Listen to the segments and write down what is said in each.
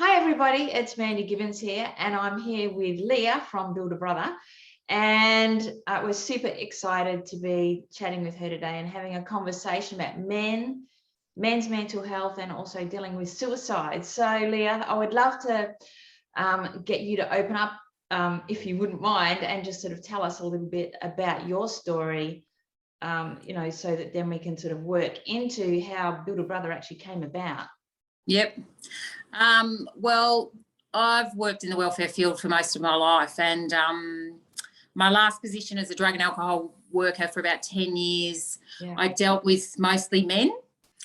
Hi everybody, it's Mandy Gibbons here, and I'm here with Leah from Build A Brother, and we're super excited to be chatting with her today and having a conversation about men's mental health and also dealing with suicide. So Leah, I would love to get you to open up, if you wouldn't mind, and just sort of tell us a little bit about your story, so that then we can sort of work into how Build A Brother actually came about. Yep. Well, I've worked in the welfare field for most of my life, and my last position as a drug and alcohol worker for about 10 years, I dealt with mostly men.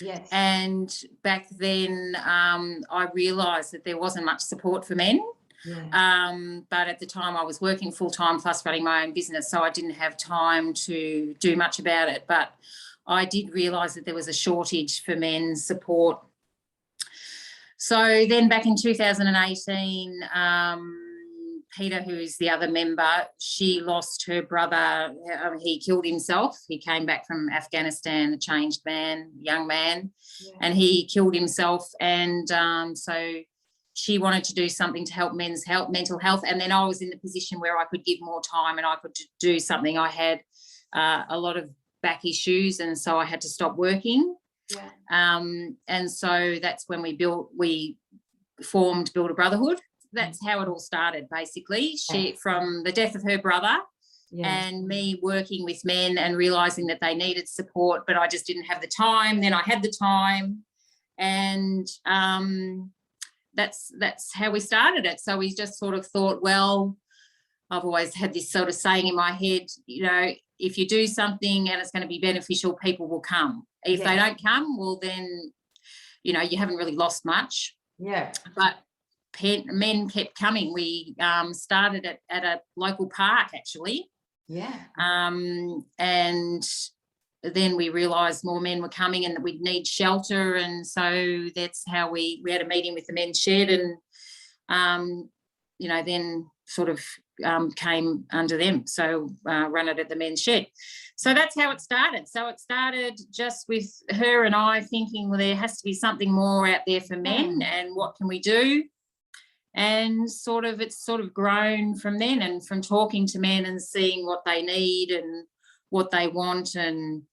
Yes. And back then I realised that there wasn't much support for men. Yeah. But at the time I was working full-time plus running my own business, so I didn't have time to do much about it. But I did realise that there was a shortage for men's support. So then back in 2018, Peta, who is the other member, she lost her brother. He killed himself. He came back from Afghanistan, a changed man, young man, and he killed himself. And so she wanted to do something to help men's mental health. And then I was in the position where I could give more time and I could do something. I had a lot of back issues, and so I had to stop working. Yeah. And so that's when we formed Build A Brotherhood. That's how it all started, basically. From the death of her brother and me working with men and realising that they needed support, but I just didn't have the time. Then I had the time, and that's how we started it. So we just sort of thought, well, I've always had this sort of saying in my head, if you do something and it's going to be beneficial, people will come. If they don't come, well, then, you haven't really lost much. Yeah. But men kept coming. We started at a local park, actually. Yeah. And then we realised more men were coming and that we'd need shelter. And so that's how we had a meeting with the men's shed, and, then sort of came under them. So run it at the men's shed. So that's how it started. So it started just with her and I thinking, well, there has to be something more out there for men, and what can we do? And it's sort of grown from then, and from talking to men and seeing what they need and what they want and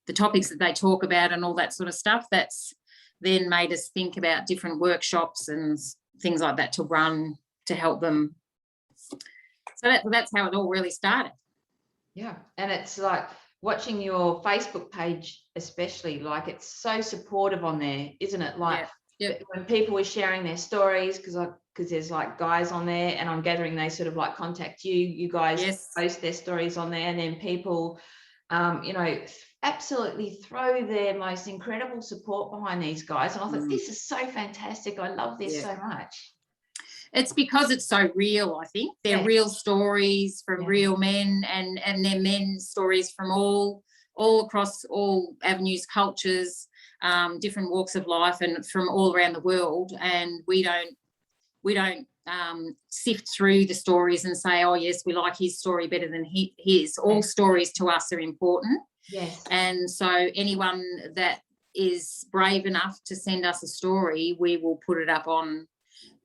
the topics that they talk about and all that sort of stuff. That's then made us think about different workshops and things like that to run to help them. So that's how it all really started. Yeah. And it's like watching your Facebook page, especially, like it's so supportive on there, isn't it? Like when people were sharing their stories, because there's like guys on there, and I'm gathering they sort of like contact you guys post their stories on there, and then people absolutely throw their most incredible support behind these guys. And I thought, this is so fantastic. I love this so much. It's because it's so real, I think. They're real stories from real men, and they're men's stories from all across all avenues, cultures, different walks of life, and from all around the world. And we don't sift through the stories and say, oh, yes, we like his story better than his. All stories to us are important. Yes. And so anyone that is brave enough to send us a story, we will put it up on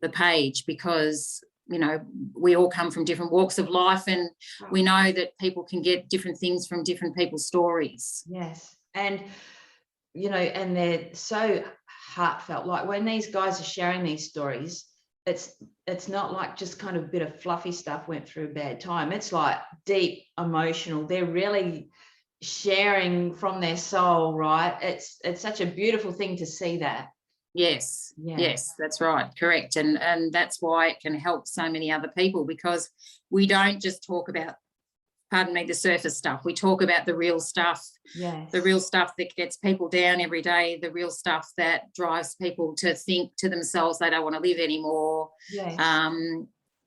the page, because we all come from different walks of life, and we know that people can get different things from different people's stories. Yes. And and they're so heartfelt. Like when these guys are sharing these stories, it's not like just kind of a bit of fluffy stuff went through a bad time. It's like deep emotional. They're really sharing from their soul, right? It's such a beautiful thing to see that. Yes, yes, that's right, correct. And that's why it can help so many other people, because we don't just talk about, pardon me, the surface stuff. We talk about the real stuff, the real stuff that gets people down every day, the real stuff that drives people to think to themselves they don't want to live anymore. Yes.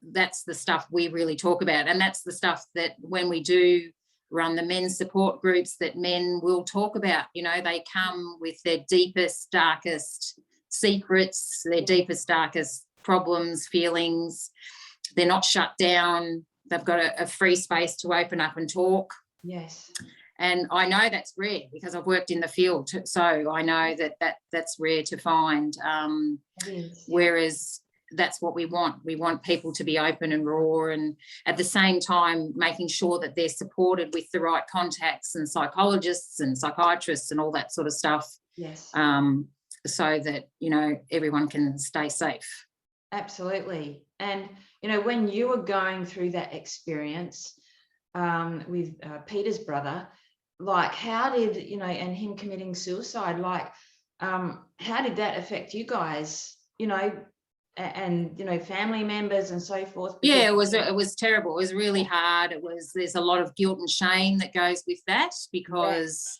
That's the stuff we really talk about, and that's the stuff that when we do run the men's support groups, that men will talk about. They come with their deepest, darkest secrets, their deepest, darkest problems, feelings. They're not shut down. They've got a free space to open up and talk. Yes. And I know that's rare, because I've worked in the field, so I know that's rare to find. Whereas that's what we want. We want people to be open and raw, and at the same time making sure that they're supported with the right contacts and psychologists and psychiatrists and all that sort of stuff. Yes. So that, you know, everyone can stay safe. Absolutely. And, you know, when you were going through that experience with Peter's brother, like, how did, you know, and him committing suicide, like, how did that affect you guys, you know, and, you know, family members and so forth? Because, yeah, it was terrible. It was really hard. There's a lot of guilt and shame that goes with that, because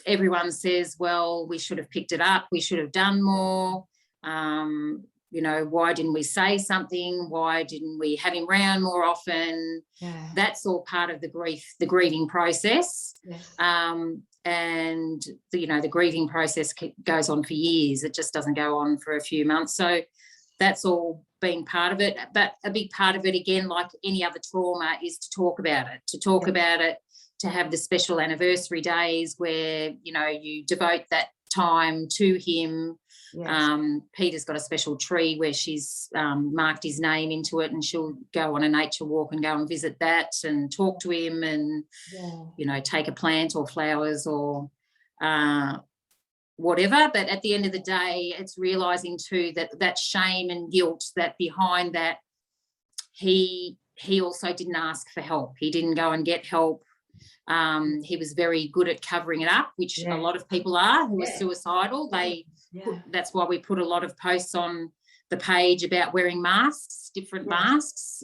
everyone says, well, we should have picked it up, we should have done more. You know, why didn't we say something? Why didn't we have him round more often? Yeah. That's all part of the grieving process. Yes. And you know, the grieving process goes on for years. It just doesn't go on for a few months. So that's all been part of it. But a big part of it, again, like any other trauma, is to talk about it, to have the special anniversary days where, you know, you devote that time to him. Yes. Peter's got a special tree where she's marked his name into it, and she'll go on a nature walk and go and visit that and talk to him, and you know, take a plant or flowers or whatever. But at the end of the day, it's realising too that shame and guilt that behind that, he also didn't ask for help. He didn't go and get help. He was very good at covering it up, which a lot of people are who are suicidal. That's why we put a lot of posts on the page about wearing masks, different masks.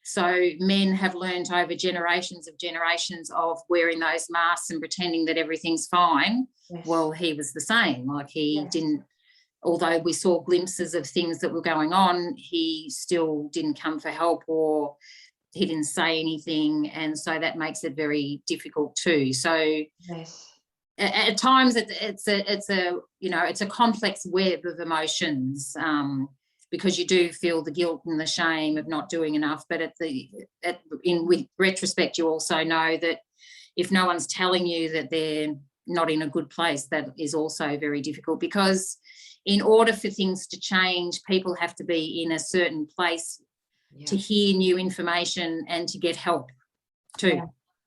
So men have learned over generations of wearing those masks and pretending that everything's fine. Well, he was the same. Like, he didn't, although we saw glimpses of things that were going on, he still didn't come for help, or he didn't say anything, and so that makes it very difficult too. So at times it's a you know, it's a complex web of emotions, because you do feel the guilt and the shame of not doing enough, but with retrospect, you also know that if no one's telling you that they're not in a good place, that is also very difficult, because in order for things to change, people have to be in a certain place to hear new information and to get help too.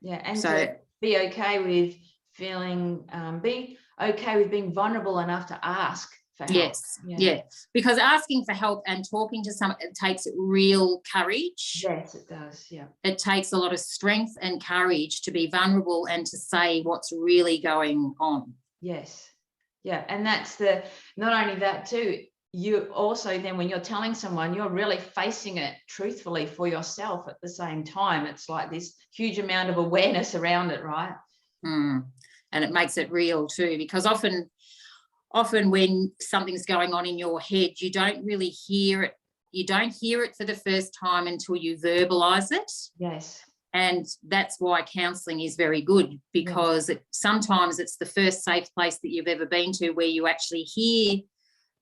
And so, to be okay with feeling, be okay with being vulnerable enough to ask for help. Because asking for help and talking to someone, it takes real courage. Yes, it does. It takes a lot of strength and courage to be vulnerable and to say what's really going on. And that's not only that too, you also then, when you're telling someone, you're really facing it truthfully for yourself at the same time. It's like this huge amount of awareness around it, right? And it makes it real too, because often when something's going on in your head, you don't really hear it. You don't hear it for the first time until you verbalise it. And that's why counselling is very good, because sometimes it's the first safe place that you've ever been to where you actually hear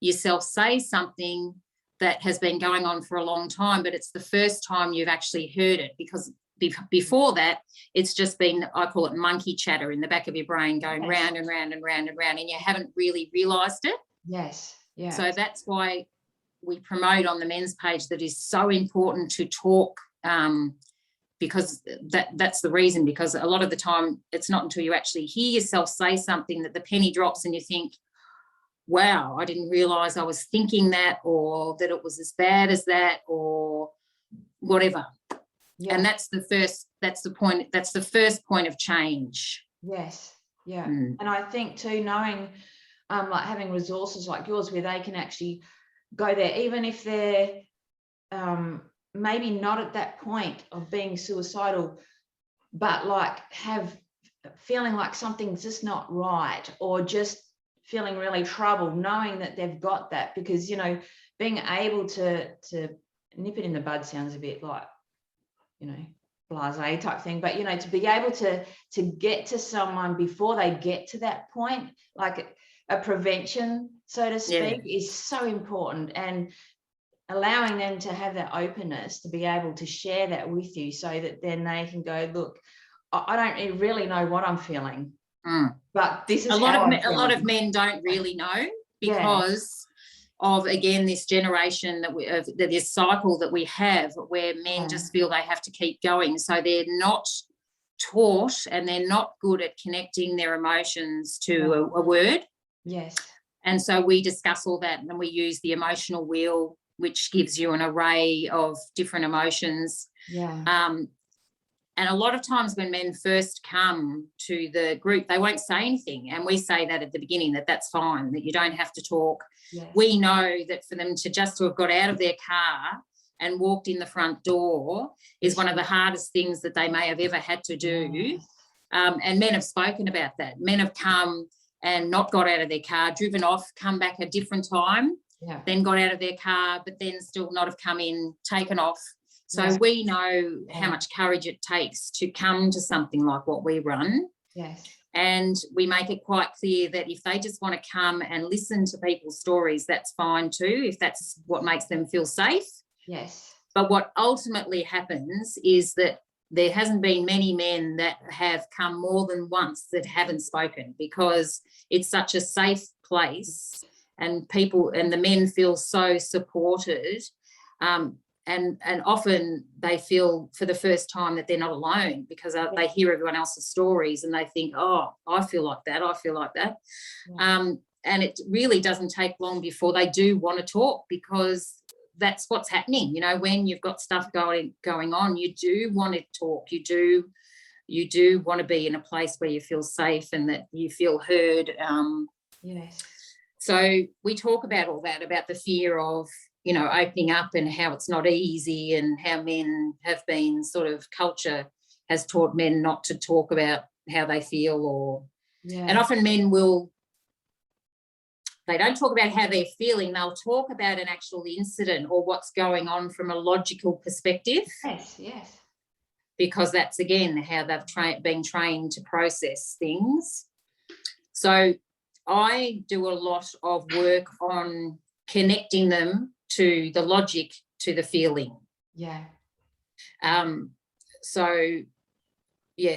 yourself say something that has been going on for a long time, but it's the first time you've actually heard it, because before that, it's just been, I call it monkey chatter in the back of your brain, going round and round and round and round, and you haven't really realised it. So that's why we promote on the men's page that is so important to talk, because that's the reason, because a lot of the time it's not until you actually hear yourself say something that the penny drops and you think, wow, I didn't realise I was thinking that, or that it was as bad as that, or whatever. And that's the first point of change. And I think too, knowing like having resources like yours where they can actually go there, even if they're maybe not at that point of being suicidal, but like feeling like something's just not right, or just feeling really troubled, knowing that they've got that, because, you know, being able to nip it in the bud sounds a bit like, you know, blasé type thing, but, you know, to be able to get to someone before they get to that point, like a prevention, so to speak, is so important, and allowing them to have that openness to be able to share that with you, so that then they can go, look, I don't really know what I'm feeling, but this is a lot of men don't really know. because of, again, this generation this cycle that we have where men just feel they have to keep going. So they're not taught and they're not good at connecting their emotions to a word. Yes. And so we discuss all that, and we use the emotional wheel, which gives you an array of different emotions. Yeah. And a lot of times when men first come to the group, they won't say anything. And we say that at the beginning, that's fine, that you don't have to talk. Yes. We know that for them to have got out of their car and walked in the front door is one of the hardest things that they may have ever had to do. Yes. And men have spoken about that. Men have come and not got out of their car, driven off, come back a different time, then got out of their car, but then still not have come in, taken off. So we know how much courage it takes to come to something like what we run. Yes. And we make it quite clear that if they just want to come and listen to people's stories, that's fine too, if that's what makes them feel safe. Yes. But what ultimately happens is that there hasn't been many men that have come more than once that haven't spoken, because it's such a safe place and people and the men feel so supported. And often they feel for the first time that they're not alone, because they hear everyone else's stories and they think, oh, I feel like that, I feel like that. And it really doesn't take long before they do want to talk, because that's what's happening. You know, when you've got stuff going on, you do want to talk. You do want to be in a place where you feel safe and that you feel heard. Yes. So we talk about all that, about the fear of, you know, opening up and how it's not easy, and how men have been culture has taught men not to talk about how they feel, and often men they don't talk about how they're feeling, they'll talk about an actual incident or what's going on from a logical perspective. Yes. Because that's, again, how they've been trained to process things. So I do a lot of work on connecting them to the logic, to the feeling. Yeah. So,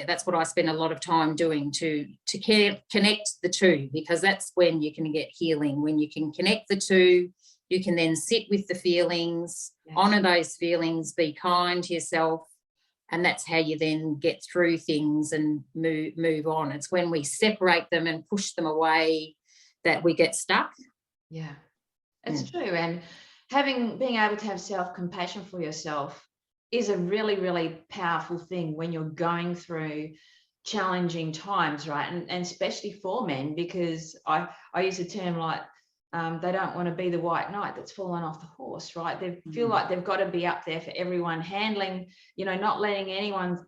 that's what I spend a lot of time doing, to connect the two, because that's when you can get healing. When you can connect the two, you can then sit with the feelings, honour those feelings, be kind to yourself, and that's how you then get through things and move on. It's when we separate them and push them away that we get stuck. Yeah, it's true. And being able to have self-compassion for yourself is a really, really powerful thing when you're going through challenging times, right? And especially for men, because I use a term like they don't want to be the white knight that's fallen off the horse, right? They feel like they've got to be up there for everyone, handling, not letting anyone,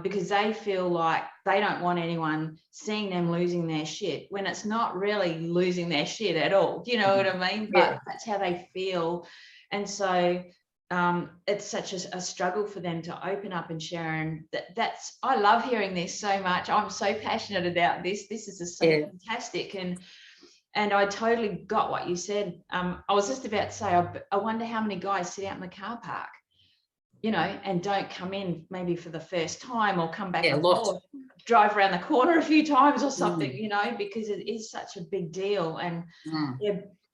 because they feel like they don't want anyone seeing them losing their shit, when it's not really losing their shit at all. You know what I mean? But that's how they feel. And so it's such a struggle for them to open up and share. And I love hearing this so much. I'm so passionate about this. This is so fantastic. And I totally got what you said. I was just about to say, I wonder how many guys sit out in the car park, and don't come in maybe for the first time, or come back and drive around the corner a few times or something, because it is such a big deal. And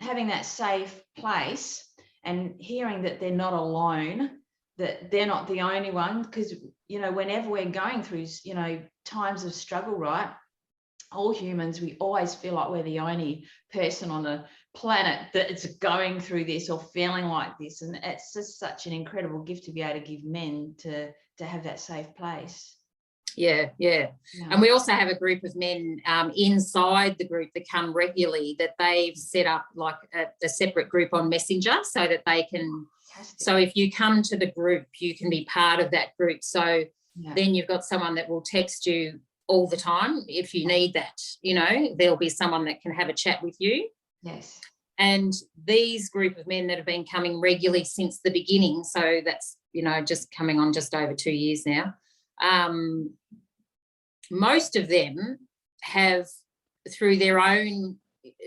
having that safe place and hearing that they're not alone, that they're not the only one, because, whenever we're going through, times of struggle, right? All humans, we always feel like we're the only person on the planet that's going through this or feeling like this. And it's just such an incredible gift to be able to give men to have that safe place. Yeah. And we also have a group of men inside the group that come regularly, that they've set up like a separate group on Messenger, so that they can, so if you come to the group, you can be part of that group. So then you've got someone that will text you all the time if you need that. There'll be someone that can have a chat with you. Yes. And these group of men that have been coming regularly since the beginning, so that's, just coming on just over 2 years now, most of them have, through their own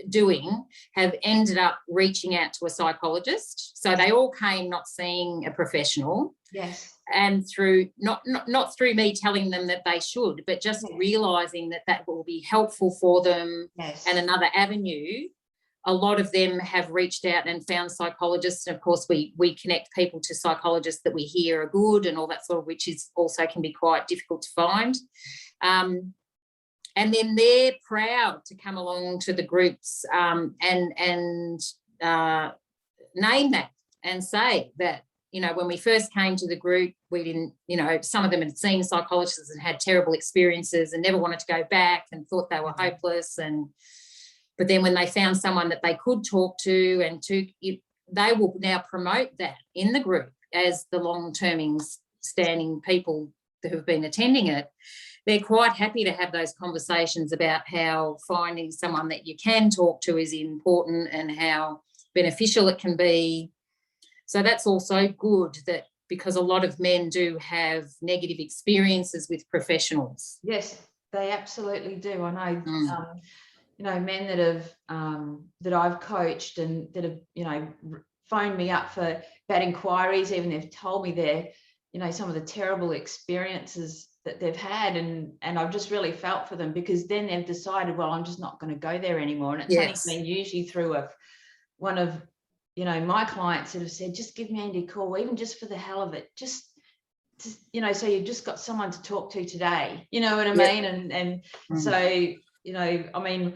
doing, have ended up reaching out to a psychologist. So they all came not seeing a professional. Yes. And through not through me telling them that they should, but just realising that will be helpful for them, and another avenue a lot of them have reached out and found psychologists. And of course, we connect people to psychologists that we hear are good and all that sort of, which is also can be quite difficult to find. And then they're proud to come along to the groups and name that and say that, you know, when we first came to the group, we didn't, you know, some of them had seen psychologists and had terrible experiences and never wanted to go back and thought they were hopeless. But then when they found someone that they could talk to they will now promote that in the group as the long-term standing people that have been attending it. They're quite happy to have those conversations about how finding someone that you can talk to is important and how beneficial it can be. So that's also good, that because a lot of men do have negative experiences with professionals. Yes, they absolutely do. I know, you know, men that have that I've coached and that have, you know, phoned me up for bad inquiries, even they've told me their, you know, some of the terrible experiences that they've had, and I've just really felt for them, because then they've decided, well, I'm just not going to go there anymore. And it's only been usually through one of, you know, my clients that have said, just give Mandy a call, even just for the hell of it, just you know, so you've just got someone to talk to today, you know what I mean? And so, you know, I mean,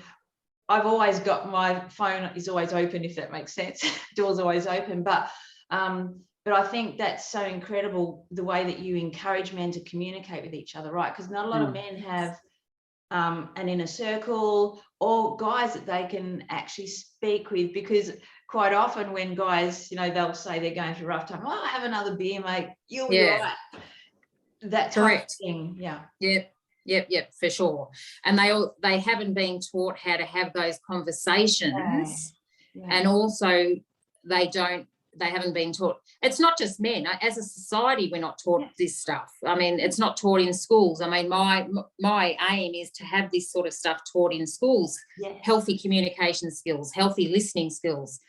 I've always got, my phone is always open, if that makes sense. Door's always open, but I think that's so incredible, the way that you encourage men to communicate with each other, right? Because not a lot of men have an inner circle or guys that they can actually speak with, because quite often when guys, you know, they'll say they're going through a rough time, oh, have another beer, mate, you'll be all right. That type of thing. Yep, for sure. And they haven't been taught how to have those conversations. And also they haven't been taught. It's not just men. As a society, we're not taught this stuff. I mean, it's not taught in schools. I mean, my aim is to have this sort of stuff taught in schools. Healthy communication skills, healthy listening skills,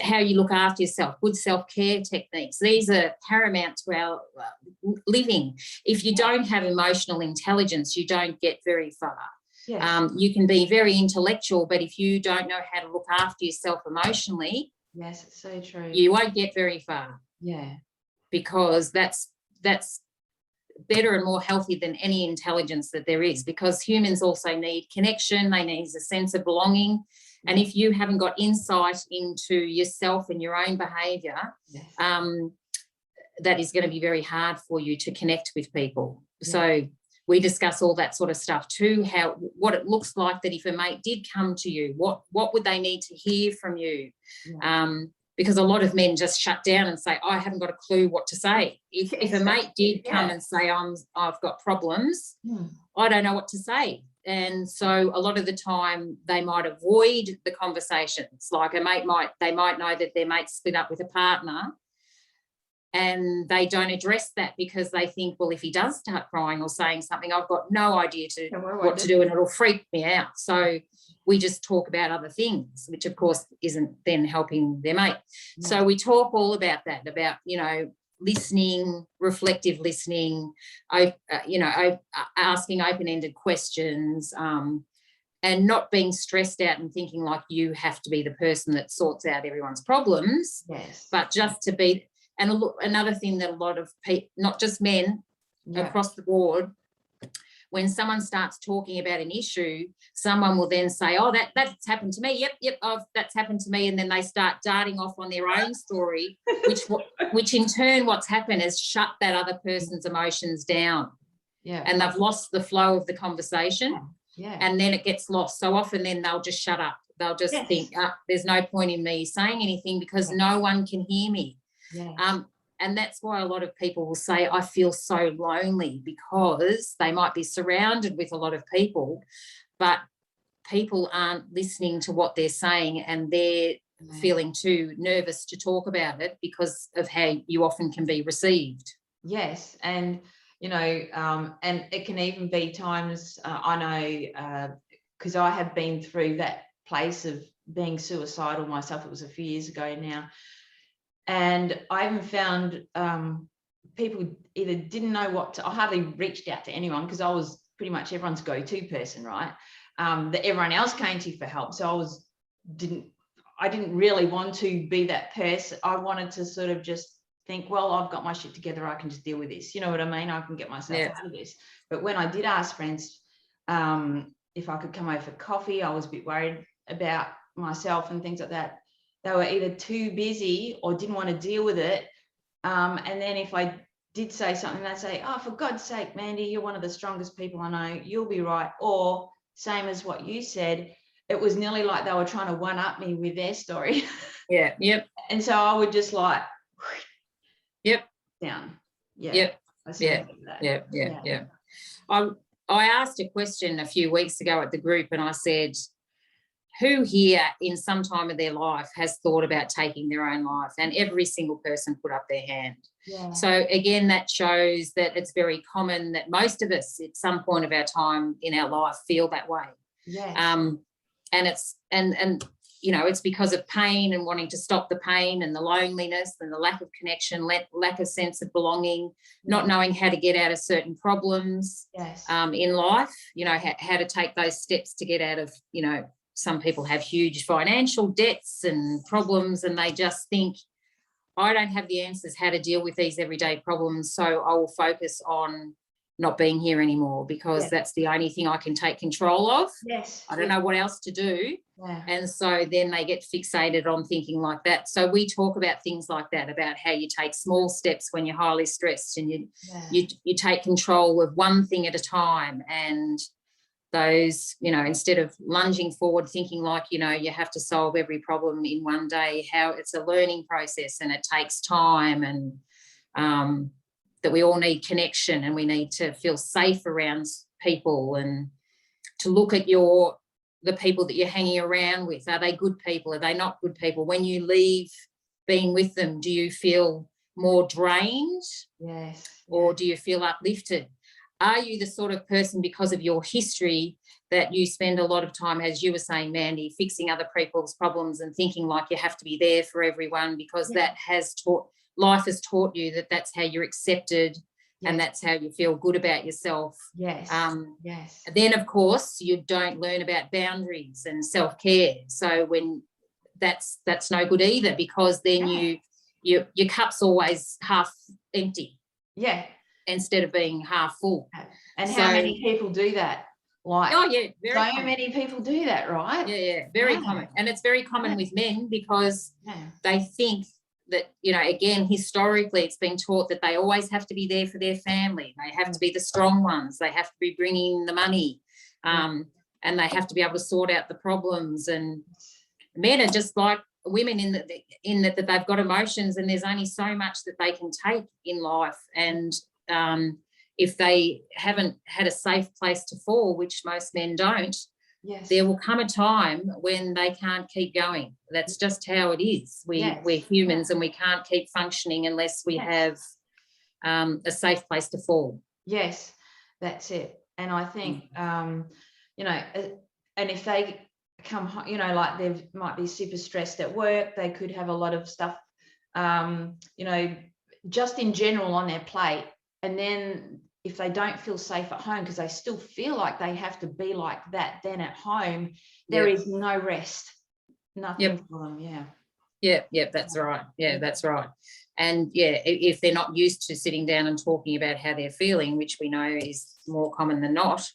how you look after yourself, good self-care techniques. These are paramount to our living. If you don't have emotional intelligence, you don't get very far. You can be very intellectual, but if you don't know how to look after yourself emotionally, yes, it's so true, you won't get very far. Because that's better and more healthy than any intelligence that there is, because humans also need connection. They need a sense of belonging. And if you haven't got insight into yourself and your own behaviour, that is going to be very hard for you to connect with people. So we discuss all that sort of stuff too, what it looks like that if a mate did come to you, what would they need to hear from you? Because a lot of men just shut down and say, I haven't got a clue what to say. If a mate did come and say, I've got problems, I don't know what to say. And so a lot of the time they might avoid the conversations. Like they might know that their mate split up with a partner, and they don't address that because they think, well, if he does start crying or saying something, I've got no idea what to do, and it'll freak me out. So we just talk about other things, which of course isn't then helping their mate. So we talk all about that, about, you know, listening, reflective listening, asking open-ended questions, and not being stressed out and thinking like you have to be the person that sorts out everyone's problems, but just to be. And another thing that a lot of people, not just men, across the board, when someone starts talking about an issue, someone will then say, oh, that's happened to me. Yep, that's happened to me. And then they start darting off on their own story, which in turn what's happened is shut that other person's emotions down. And they've lost the flow of the conversation. And then it gets lost. So often then they'll just shut up. They'll just think, there's no point in me saying anything because no one can hear me. And that's why a lot of people will say, I feel so lonely, because they might be surrounded with a lot of people, but people aren't listening to what they're saying, and they're feeling too nervous to talk about it because of how you often can be received. Yes. And, you know, and it can even be times, I know, because I have been through that place of being suicidal myself. It was a few years ago now. And I even found people either didn't know what to, I hardly reached out to anyone because I was pretty much everyone's go-to person, right? That everyone else came to for help. So I didn't really want to be that person. I wanted to sort of just think, well, I've got my shit together, I can just deal with this. You know what I mean? I can get myself out of this. But when I did ask friends if I could come over for coffee, I was a bit worried about myself and things like that. They were either too busy or didn't want to deal with it. And then if I did say something, they'd say, oh, for God's sake, Mandy, you're one of the strongest people I know. You'll be right. Or same as what you said, it was nearly like they were trying to one-up me with their story. Yeah. Yep. And so I would just like, yep, down. Yeah. Yep. Yeah. Yeah. I asked a question a few weeks ago at the group, and I said, who here in some time of their life has thought about taking their own life? And every single person put up their hand. Yeah. So again, that shows that it's very common that most of us at some point of our time in our life feel that way. Yes. And it's and you know, it's because of pain and wanting to stop the pain and the loneliness and the lack of connection, lack of sense of belonging, not knowing how to get out of certain problems. Yes. In life, you know, how to take those steps to get out of, you know, some people have huge financial debts and problems, and they just think, I don't have the answers how to deal with these everyday problems, so I will focus on not being here anymore because that's the only thing I can take control of. Yes. I don't know what else to do. Yeah. And so then they get fixated on thinking like that. So we talk about things like that, about how you take small steps when you're highly stressed, and you take control of one thing at a time, and those, you know, instead of lunging forward thinking like, you know, you have to solve every problem in one day, how it's a learning process and it takes time, and that we all need connection and we need to feel safe around people, and to look at the people that you're hanging around with. Are they good people? Are they not good people? When you leave being with them, do you feel more drained? Yes. Or do you feel uplifted? Are you the sort of person, because of your history, that you spend a lot of time, as you were saying, Mandy, fixing other people's problems and thinking like you have to be there for everyone, because life has taught you that that's how you're accepted and that's how you feel good about yourself. Yes. Then, of course, you don't learn about boundaries and self-care. So when that's no good either, because then your cup's always half empty. Yeah. Instead of being half full. And how many people do that? Like, many people do that, right? Yeah, very common. And it's very common with men, because they think that, you know, again, historically it's been taught that they always have to be there for their family. They have to be the strong ones. They have to be bringing the money, and they have to be able to sort out the problems. And men are just like women in that they've got emotions, and there's only so much that they can take in life. And if they haven't had a safe place to fall, which most men don't, there will come a time when they can't keep going. That's just how it is. We're humans, and we can't keep functioning unless we have a safe place to fall. Yes, that's it. And I think, you know, and if they come home, you know, like they might be super stressed at work, they could have a lot of stuff, you know, just in general on their plate. And then if they don't feel safe at home, because they still feel like they have to be like that, then at home, there is no rest, nothing for them. That's right. That's right. And if they're not used to sitting down and talking about how they're feeling, which we know is more common than not,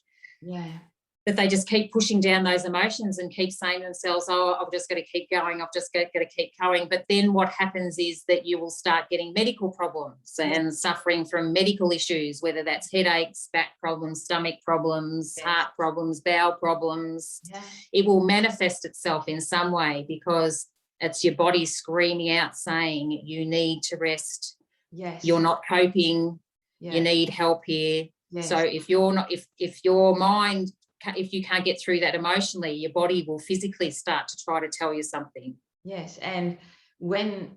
that they just keep pushing down those emotions and keep saying to themselves, oh, I've just got to keep going, I've just got to keep going. But then what happens is that you will start getting medical problems and suffering from medical issues, whether that's headaches, back problems, stomach problems, heart problems, bowel problems. It will manifest itself in some way, because it's your body screaming out saying you need to rest. You're not coping. You need help here. So if you're not, if your mind, if you can't get through that emotionally, your body will physically start to try to tell you something. And when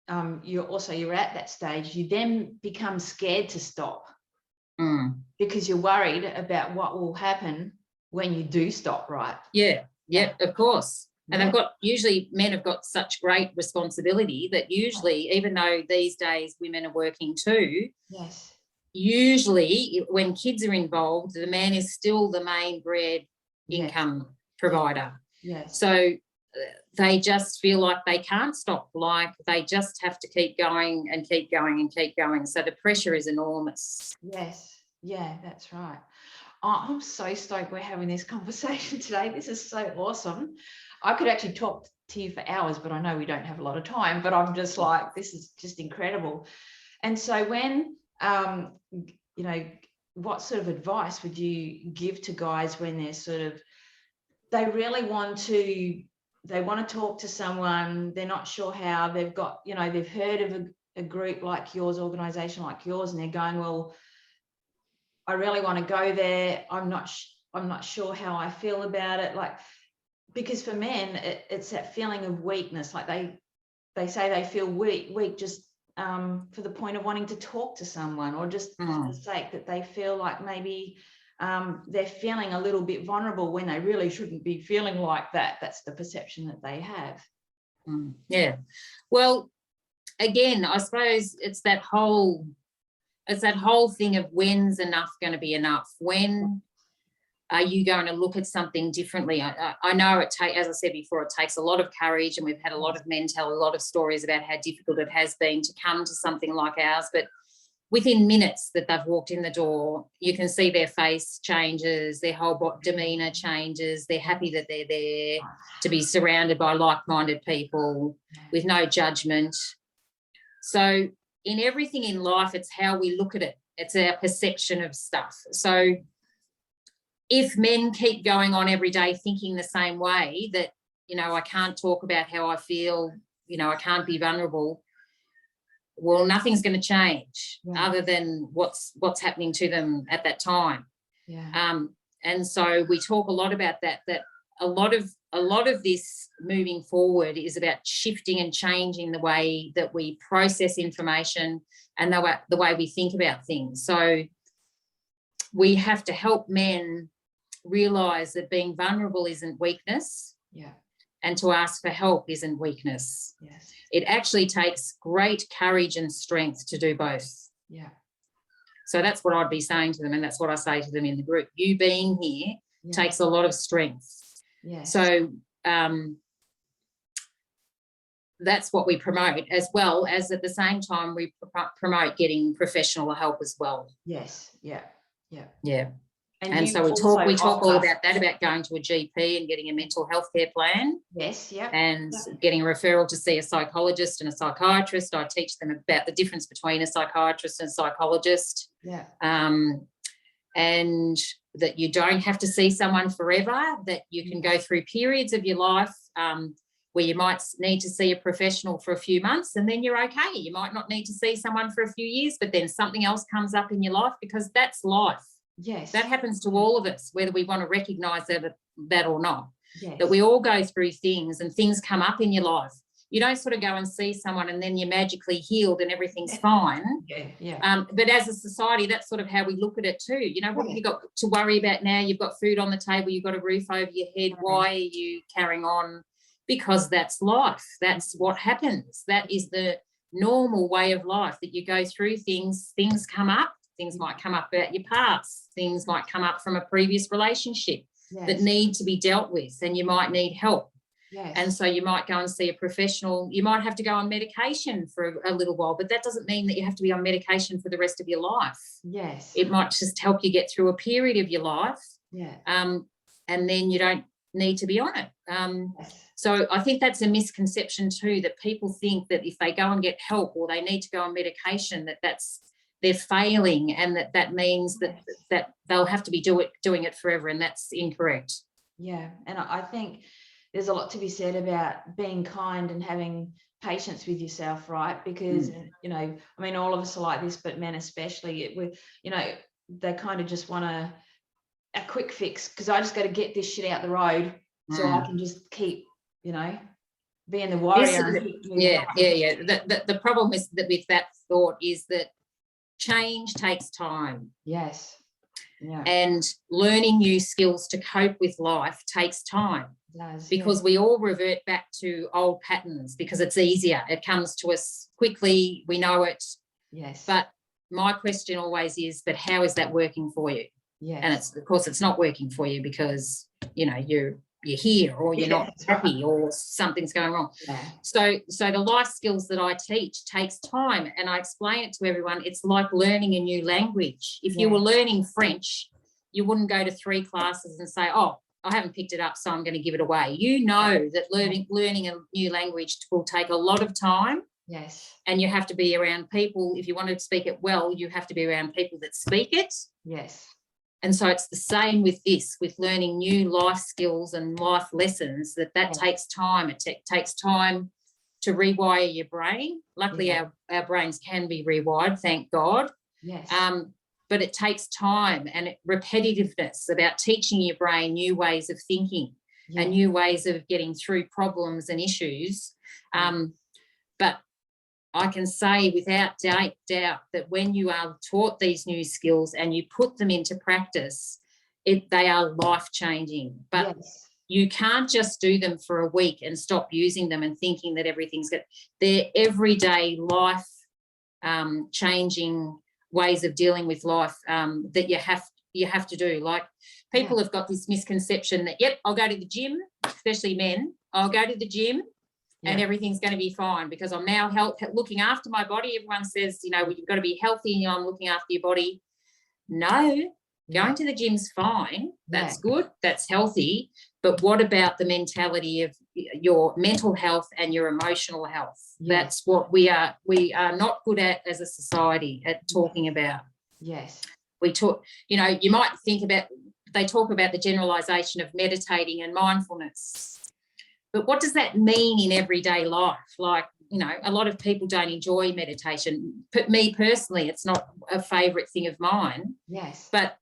you're at that stage, you then become scared to stop, because you're worried about what will happen when you do stop, right? Of course. And usually men have got such great responsibility that usually, even though these days women are working too, usually when kids are involved, the man is still the main bread income provider. So they just feel like they can't stop, like they just have to keep going and keep going and keep going. So the pressure is enormous. Yes, yeah, that's right. Oh, I'm so stoked we're having this conversation today. This is so awesome. I could actually talk to you for hours, but I know we don't have a lot of time, but I'm just like, this is just incredible. And so when, you know, what sort of advice would you give to guys when they're sort of, they really want to, they want to talk to someone, they're not sure how, they've got, you know, they've heard of a group like yours, organization like yours, and they're going, well, I really want to go there. I'm not sure how I feel about it. Like, because for men, it's that feeling of weakness. Like they say they feel weak just for the point of wanting to talk to someone, or just for the sake that they feel like maybe they're feeling a little bit vulnerable when they really shouldn't be feeling like that. That's the perception that they have. Yeah. Well, again, I suppose it's that whole thing of when's enough going to be enough? When are you going to look at something differently? I know as I said before, it takes a lot of courage, and we've had a lot of men tell a lot of stories about how difficult it has been to come to something like ours. But within minutes that they've walked in the door, you can see their face changes, their whole demeanour changes. They're happy that they're there, to be surrounded by like-minded people with no judgment. So in everything in life, it's how we look at it. It's our perception of stuff. So if men keep going on every day thinking the same way, that, you know, I can't talk about how I feel, you know, I can't be vulnerable, well, nothing's going to change other than what's happening to them at that time. Yeah. And so we talk a lot about that a lot of this moving forward is about shifting and changing the way that we process information and the way we think about things. So we have to help men realise that being vulnerable isn't weakness. Yeah. And to ask for help isn't weakness. Yes. It actually takes great courage and strength to do both. Yeah. So that's what I'd be saying to them, and that's what I say to them in the group. You being here takes a lot of strength. Yes. So that's what we promote, as well as at the same time we promote getting professional help as well. Yes. Yeah. Yeah. Yeah. And so we talk all about that, about going to a GP and getting a mental health care plan. Yes, yeah. And getting a referral to see a psychologist and a psychiatrist. I teach them about the difference between a psychiatrist and a psychologist. Yeah. And that you don't have to see someone forever, that you can go through periods of your life where you might need to see a professional for a few months and then you're okay. You might not need to see someone for a few years, but then something else comes up in your life, because that's life. Yes. That happens to all of us, whether we want to recognise that or not. Yes. That we all go through things and things come up in your life. You don't sort of go and see someone and then you're magically healed and everything's fine. Yeah, yeah. But as a society, that's sort of how we look at it too. You know, what have you got to worry about now? You've got food on the table, you've got a roof over your head. Why are you carrying on? Because that's life. That's what happens. That is the normal way of life, that you go through things come up. Things might come up about your past. Things might come up from a previous relationship that need to be dealt with, and you might need help. Yes. And so you might go and see a professional. You might have to go on medication for a little while, but that doesn't mean that you have to be on medication for the rest of your life. Yes. It might just help you get through a period of your life. Yeah. And then you don't need to be on it. So I think that's a misconception too, that people think that if they go and get help or they need to go on medication, they're failing, and that means that they'll have to be doing it forever, and that's incorrect. Yeah, and I think there's a lot to be said about being kind and having patience with yourself, right? Because you know, I mean, all of us are like this, but men especially, you know, they kind of just want a quick fix, because I just got to get this shit out the road so I can just keep, you know, being the warrior. Yeah. The problem is that with that thought is that change takes time. Yes. Yeah. And learning new skills to cope with life takes time. It does, because we all revert back to old patterns because it's easier. It comes to us quickly. We know it. Yes. But my question always is, but how is that working for you? Yes. And of course it's not working for you because, you know, you're you're here, or you're not that's right. happy, or something's going wrong. Yeah. So the life skills that I teach takes time, and I explain it to everyone. It's like learning a new language. If you were learning French, you wouldn't go to 3 classes and say, oh, I haven't picked it up, so I'm going to give it away. You know that learning a new language will take a lot of time. Yes. And you have to be around people. If you want to speak it well, you have to be around people that speak it. Yes. And so it's the same with this, with learning new life skills and life lessons, that takes time. It takes time to rewire your brain. Luckily, our brains can be rewired, thank God. Yes. But it takes time and repetitiveness about teaching your brain new ways of thinking and new ways of getting through problems and issues. But I can say without doubt that when you are taught these new skills and you put them into practice, they are life-changing. But you can't just do them for a week and stop using them and thinking that everything's good. They're everyday life changing ways of dealing with life that you have to do. Like, people have got this misconception that, I'll go to the gym, especially men, I'll go to the gym and everything's going to be fine because I'm now looking after my body. Everyone says, you've got to be healthy and I'm looking after your body. No, going to the gym's fine. That's good. That's healthy. But what about the mentality of your mental health and your emotional health? That's what we are not good at as a society at talking about. Yes. We talk, you might think about, they talk about the generalisation of meditating and mindfulness. But what does that mean in everyday life? Like, a lot of people don't enjoy meditation. But me personally, it's not a favourite thing of mine. Yes. But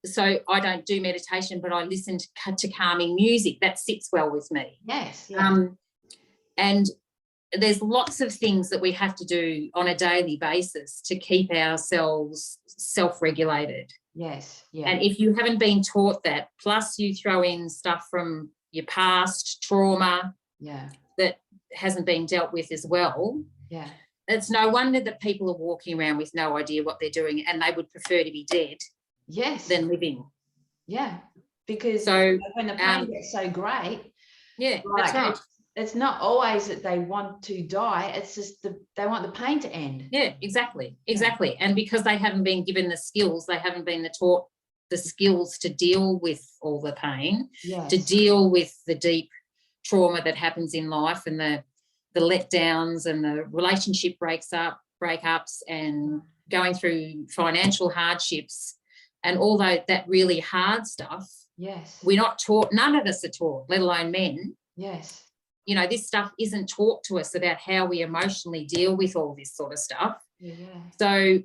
so I don't do meditation, but I listen to calming music. That sits well with me. Yes. And there's lots of things that we have to do on a daily basis to keep ourselves self-regulated. Yes. Yeah. And if you haven't been taught that, plus you throw in stuff from your past trauma that hasn't been dealt with as well, it's no wonder that people are walking around with no idea what they're doing, and they would prefer to be dead than living. Because when the pain gets so great, that's right. It's not always that they want to die, it's just they want the pain to end. Exactly. And because they haven't been given the skills, they haven't been taught the skills to deal with all the pain, to deal with the deep trauma that happens in life, and the letdowns and the relationship breakups and going through financial hardships and all that really hard stuff. We're not taught, none of us are taught, let alone men. This stuff isn't taught to us about how we emotionally deal with all this sort of stuff. So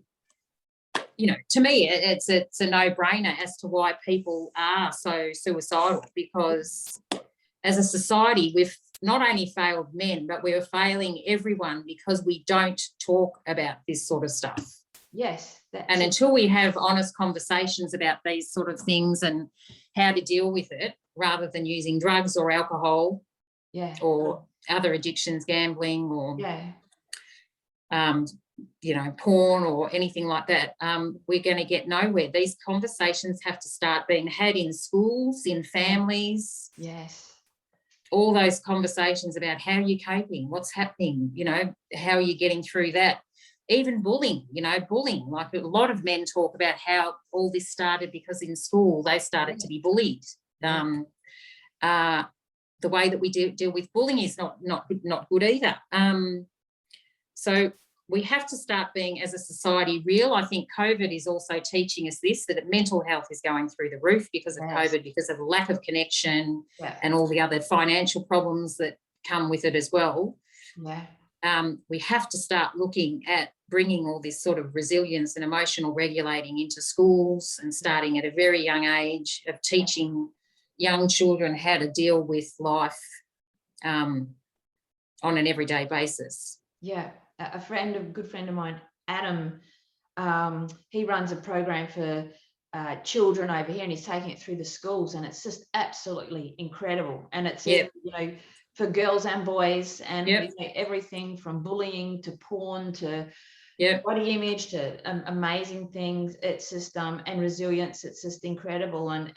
to me, it's a no-brainer as to why people are so suicidal, because as a society, we've not only failed men, but we're failing everyone because we don't talk about this sort of stuff. And until we have honest conversations about these sort of things and how to deal with it, rather than using drugs or alcohol or other addictions, gambling or porn or anything like that, we're going to get nowhere. These conversations have to start being had in schools, in families. All those conversations about how you're coping, what's happening, how are you getting through that. Even bullying, like a lot of men talk about how all this started because in school they started to be bullied. The way that we deal with bullying is not good either. So we have to start being, as a society, real. I think COVID is also teaching us this, that mental health is going through the roof because of COVID, because of lack of connection and all the other financial problems that come with it as well. We have to start looking at bringing all this sort of resilience and emotional regulating into schools, and starting at a very young age of teaching young children how to deal with life on an everyday basis. A good friend of mine, Adam, he runs a program for children over here, and he's taking it through the schools, and it's just absolutely incredible. And it's for girls and boys, and everything from bullying to porn to body image to amazing things. It's just and resilience. It's just incredible. And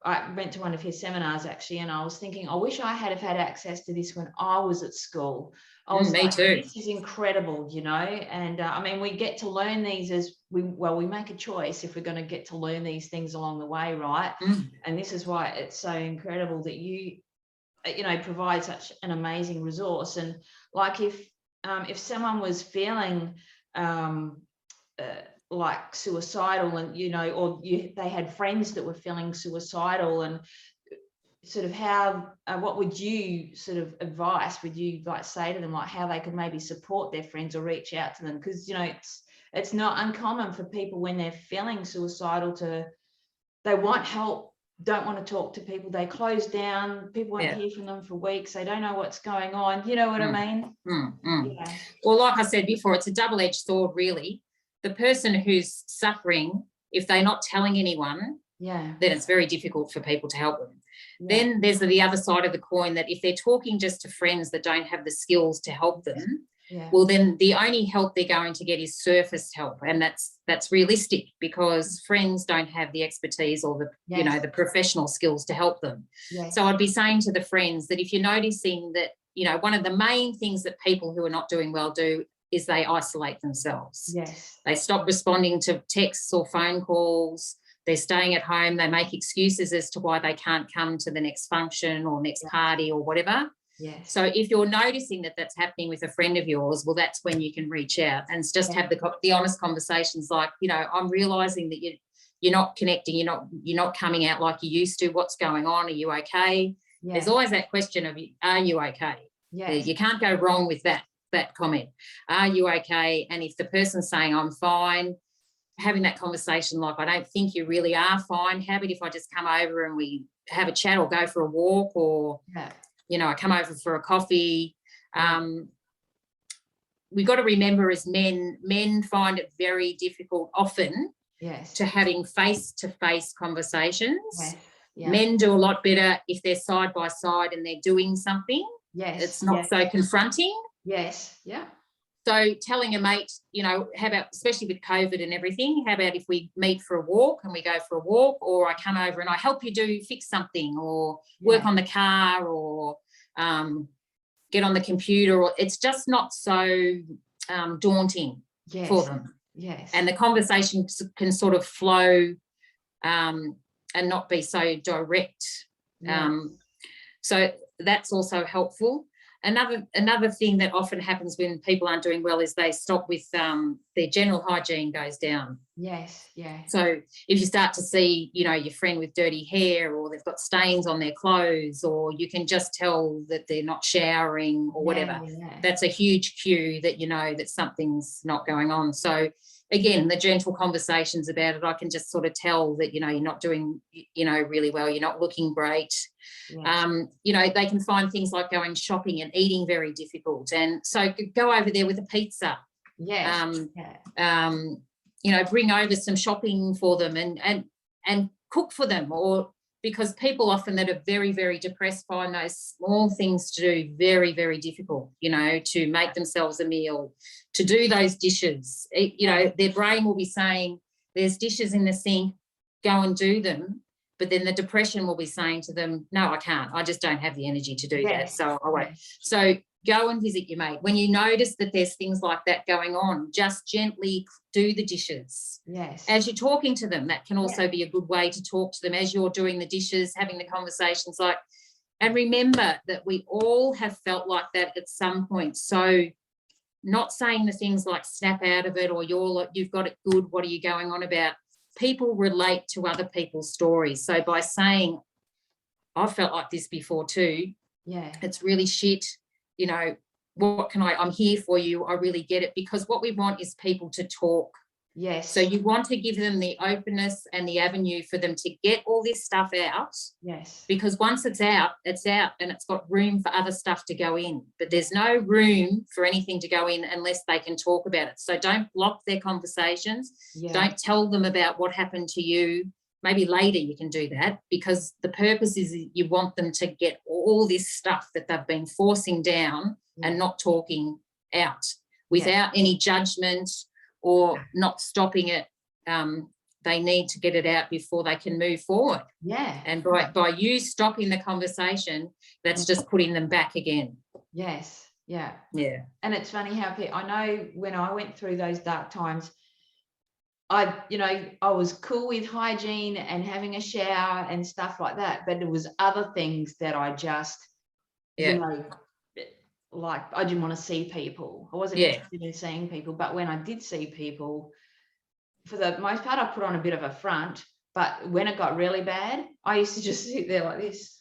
I went to one of his seminars actually, and I was thinking, I wish I had have had access to this when I was at school. I was me like, too. this is incredible, you know. And I mean, we get to learn these as we make a choice if we're going to get to learn these things along the way, right? And this is why it's so incredible that you know, provide such an amazing resource. And like if someone was feeling like suicidal, and you know, or they had friends that were feeling suicidal, and sort of how what would you sort of advice would you like say to them, like how they could maybe support their friends or reach out to them? Because you know, it's not uncommon for people when they're feeling suicidal they want help, don't want to talk to people, they close down, people won't hear from them for weeks, they don't know what's going on, you know what I mean? Yeah. Well, like I said before, it's a double-edged sword, really. The person who's suffering, if they're not telling anyone, then it's very difficult for people to help them. Then there's the other side of the coin, that if they're talking just to friends that don't have the skills to help them, well, then the only help they're going to get is surface help, and that's realistic, because friends don't have the expertise or the you know, the professional skills to help them. So I'd be saying to the friends that if you're noticing that, you know, one of the main things that people who are not doing well do is they isolate themselves. They stop responding to texts or phone calls. They're staying at home. They make excuses as to why they can't come to the next function or next party or whatever. So if you're noticing that that's happening with a friend of yours, well, that's when you can reach out and just have the honest conversations, like, you know, I'm realising that you're not connecting, you're not coming out like you used to. What's going on? Are you okay? There's always that question of, are you okay? You can't go wrong with that comment. Are you okay? And if the person's saying I'm fine, having that conversation, like, I don't think you really are fine. How about if I just come over and we have a chat or go for a walk, or you know, I come over for a coffee. We've got to remember, as men find it very difficult often to having face-to-face conversations. Men do a lot better if they're side by side and they're doing something. It's not so confronting. So telling a mate, you know, how about, especially with COVID and everything, how about if we meet for a walk and we go for a walk, or I come over and I help you fix something, or work on the car, or get on the computer, or it's just not so daunting for them. And the conversation can sort of flow and not be so direct. So that's also helpful. Another thing that often happens when people aren't doing well is they stop with their general hygiene goes down. So if you start to see, you know, your friend with dirty hair, or they've got stains on their clothes, or you can just tell that they're not showering or whatever, that's a huge cue that you know that something's not going on. So again, the gentle conversations about it, I can just sort of tell that, you know, you're not doing, you know, really well, you're not looking great. You know, they can find things like going shopping and eating very difficult, and so go over there with a pizza. You know, bring over some shopping for them and cook for them, or because people often that are very, very depressed find those small things to do very, very difficult, you know, to make themselves a meal, to do those dishes. You know, their brain will be saying, there's dishes in the sink, go and do them. But then the depression will be saying to them, no, I can't. I just don't have the energy to do that. So I won't. So go and visit your mate. When you notice that there's things like that going on, just gently do the dishes. As you're talking to them, that can also be a good way to talk to them as you're doing the dishes, having the conversations like, and remember that we all have felt like that at some point. So not saying the things like snap out of it, or you've got it good, what are you going on about? People relate to other people's stories. So by saying, I've felt like this before too, it's really shit, you know, what can I'm here for you, I really get it, because what we want is people to talk. So you want to give them the openness and the avenue for them to get all this stuff out. Because once it's out, and it's got room for other stuff to go in. But there's no room for anything to go in unless they can talk about it. So don't block their conversations. Don't tell them about what happened to you. Maybe later you can do that, because the purpose is you want them to get all this stuff that they've been forcing down and not talking out without any judgment, or not stopping it they need to get it out before they can move forward. Yeah. And by you stopping the conversation, that's just putting them back again. Yes. Yeah. Yeah. And it's funny how I know when I went through those dark times, I was cool with hygiene and having a shower and stuff like that, but there was other things that I just, like I didn't want to see people. I wasn't interested in seeing people, but when I did see people, for the most part, I put on a bit of a front. But when it got really bad, I used to just sit there like this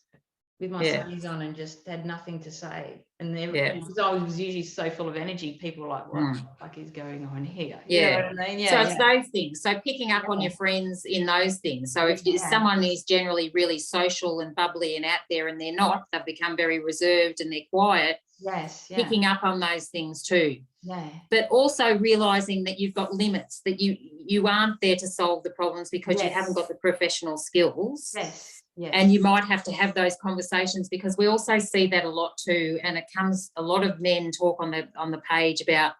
with my sunnies on and just had nothing to say. And because I was usually so full of energy, people were like, what the fuck is going on here? You know what I mean? So it's those things. So picking up on your friends in those things. So if someone is generally really social and bubbly and out there and they're not, they've become very reserved and they're quiet. Yes. Yeah. Picking up on those things too. Yeah. But also realising that you've got limits, that you aren't there to solve the problems because you haven't got the professional skills. Yes. Yes. And you might have to have those conversations, because we also see that a lot too. And it comes, a lot of men talk on the page about,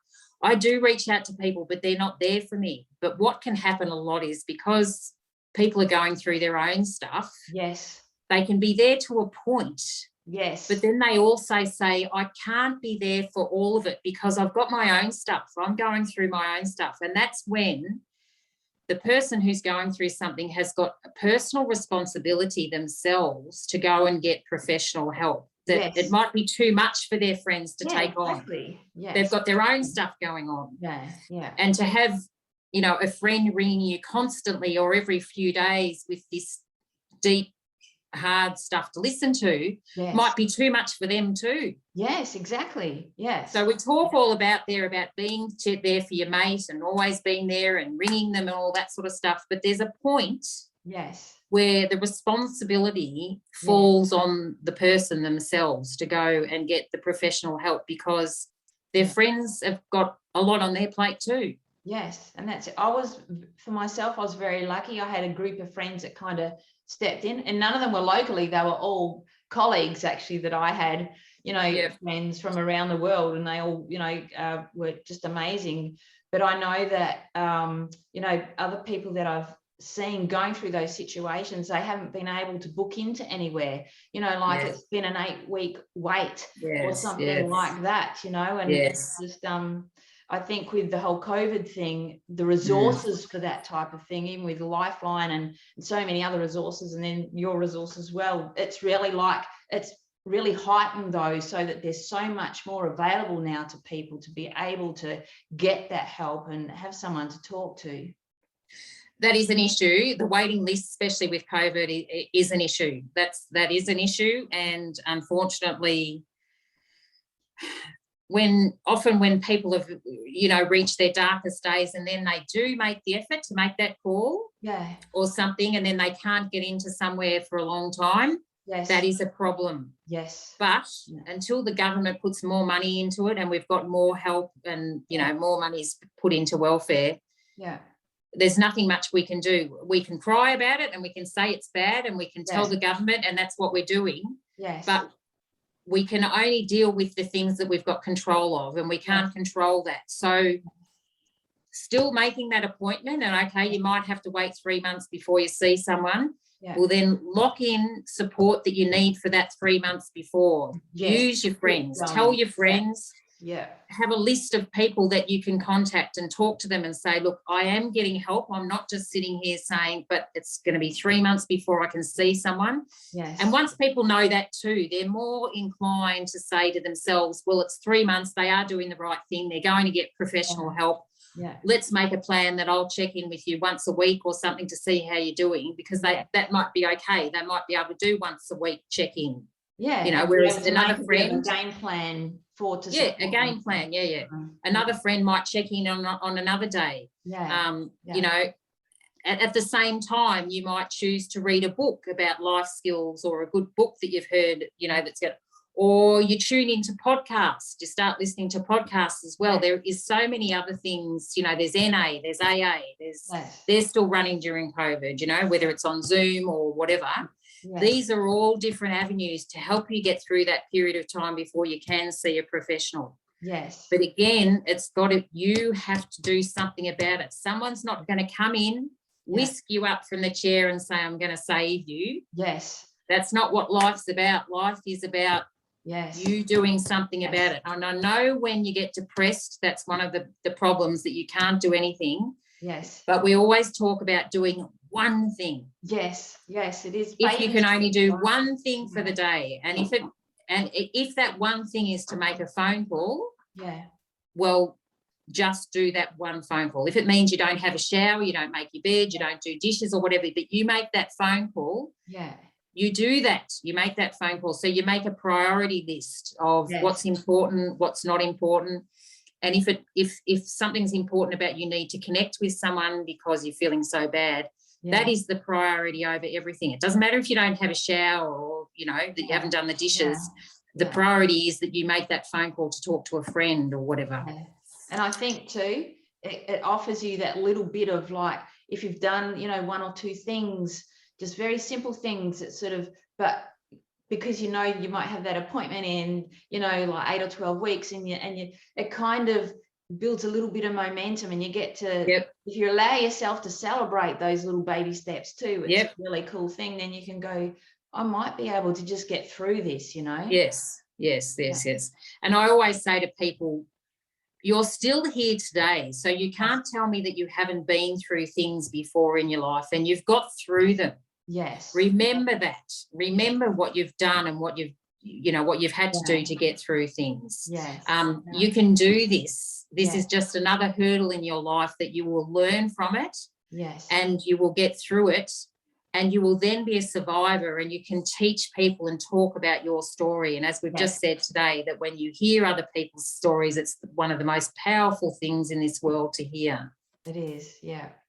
I do reach out to people, but they're not there for me. But what can happen a lot is, because people are going through their own stuff. Yes. They can be there to a point. Yes. But then they also say, I can't be there for all of it because I've got my own stuff. I'm going through my own stuff. And that's when the person who's going through something has got a personal responsibility themselves to go and get professional help. That it might be too much for their friends to take on. Yes. They've got their own stuff going on. Yeah, yeah. And to have, a friend ringing you constantly or every few days with this deep, hard stuff to listen to might be too much for them too. Yes, exactly. Yes. So we talk all about being there for your mate and always being there and ringing them and all that sort of stuff. But there's a point where the responsibility falls on the person themselves to go and get the professional help, because their friends have got a lot on their plate too. Yes, and that's it. For myself, I was very lucky. I had a group of friends that kind of stepped in, and none of them were locally. They were all colleagues actually that I had, friends from around the world, and they all, were just amazing. But I know that, other people that I've seen going through those situations, they haven't been able to book into anywhere, it's been an 8-week wait or something like that, and it's just, I think with the whole COVID thing, the resources for that type of thing, even with Lifeline and so many other resources, and then your resource as well, it's really heightened those, so that there's so much more available now to people to be able to get that help and have someone to talk to. That is an issue. The waiting list, especially with COVID, is an issue. That is an issue, and unfortunately, when people have, reached their darkest days, and then they do make the effort to make that call or something, and then they can't get into somewhere for a long time, that is a problem. Yes. But until the government puts more money into it and we've got more help and, more money's put into welfare, there's nothing much we can do. We can cry about it and we can say it's bad and we can tell the government, and that's what we're doing. Yes. But we can only deal with the things that we've got control of, and we can't control that. So still making that appointment, and okay, you might have to wait 3 months before you see someone. Well, then lock in support that you need for that 3 months before. Use your friends, tell your friends. Have a list of people that you can contact and talk to them and say, look, I am getting help. I'm not just sitting here saying, but it's going to be 3 months before I can see someone. And once people know that too, they're more inclined to say to themselves, well, it's 3 months. They are doing the right thing. They're going to get professional help. Let's make a plan that I'll check in with you once a week or something to see how you're doing, because that might be okay. They might be able to do once a week check-in. Whereas another friend, a game plan a game plan. Another friend might check in on another day. At the same time, you might choose to read a book about life skills, or a good book that you've heard, that's got, or you tune into podcasts. You start listening to podcasts as well. There is so many other things. There's NA, there's AA, they're still running during COVID. Whether it's on Zoom or whatever. These are all different avenues to help you get through that period of time before you can see a professional. But again, you have to do something about it. Someone's not going to come in whisk you up from the chair and say, I'm going to save you. Yes. That's not what life's about. Life is about you doing something about it. And I know when you get depressed, that's one of the problems, that you can't do anything. Yes. But we always talk about doing one thing. Yes, it is. If you can only do one thing for the day, and if that one thing is to make a phone call, well, just do that one phone call. If it means you don't have a shower, you don't make your bed, you don't do dishes or whatever, but you make that phone call. You do that. You make that phone call. So you make a priority list of what's important, what's not important. And if something's important about you need to connect with someone because you're feeling so bad, that is the priority over everything. It doesn't matter if you don't have a shower or, that you haven't done the dishes. The priority is that you make that phone call to talk to a friend or whatever. And I think too, it offers you that little bit of, like, if you've done, one or two things, just very simple things that sort of, but because you might have that appointment in, like 8 or 12 weeks, and it kind of builds a little bit of momentum, and you get to, if you allow yourself to celebrate those little baby steps too, it's a really cool thing. Then you can go, I might be able to just get through this, Yes. And I always say to people, you're still here today, so you can't tell me that you haven't been through things before in your life, and you've got through them. Yes. Remember that. Remember what you've done and what you've had to do to get through things. Yes. You can do this. This is just another hurdle in your life that you will learn from it. Yes. And you will get through it, and you will then be a survivor, and you can teach people and talk about your story. And as we've just said today, that when you hear other people's stories, it's one of the most powerful things in this world to hear. It is,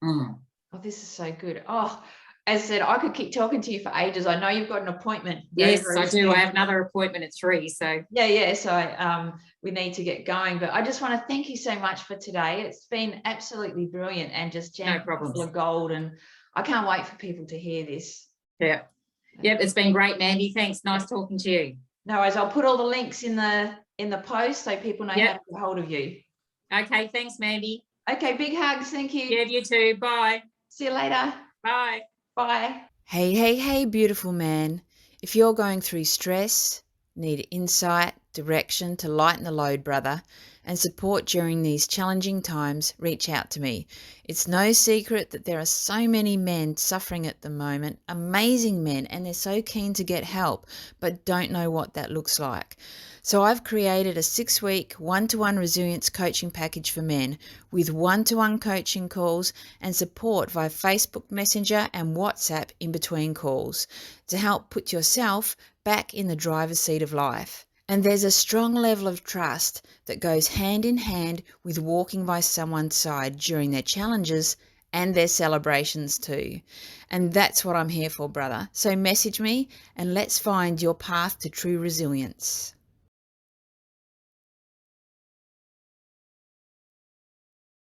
Oh, this is so good. Oh, as I said, I could keep talking to you for ages. I know you've got an appointment. Yes, I do. I have another appointment at 3. So so we need to get going. But I just want to thank you so much for today. It's been absolutely brilliant and just jammed full of gold. And I can't wait for people to hear this. Yep, it's been great, Mandy. Thanks. Nice talking to you. No worries. I'll put all the links in the post so people know how to get hold of you. Okay, thanks, Mandy. Okay, big hugs. Thank you. Yeah, you too. Bye. See you later. Bye. Bye. Hey, beautiful man. If you're going through stress, need insight, direction to lighten the load, brother, and support during these challenging times, reach out to me. It's no secret that there are so many men suffering at the moment, amazing men, and they're so keen to get help, but don't know what that looks like. So I've created a 6-week one-to-one resilience coaching package for men with one-to-one coaching calls and support via Facebook Messenger and WhatsApp in between calls to help put yourself back in the driver's seat of life. And there's a strong level of trust that goes hand in hand with walking by someone's side during their challenges and their celebrations too. And that's what I'm here for, brother. So message me and let's find your path to true resilience.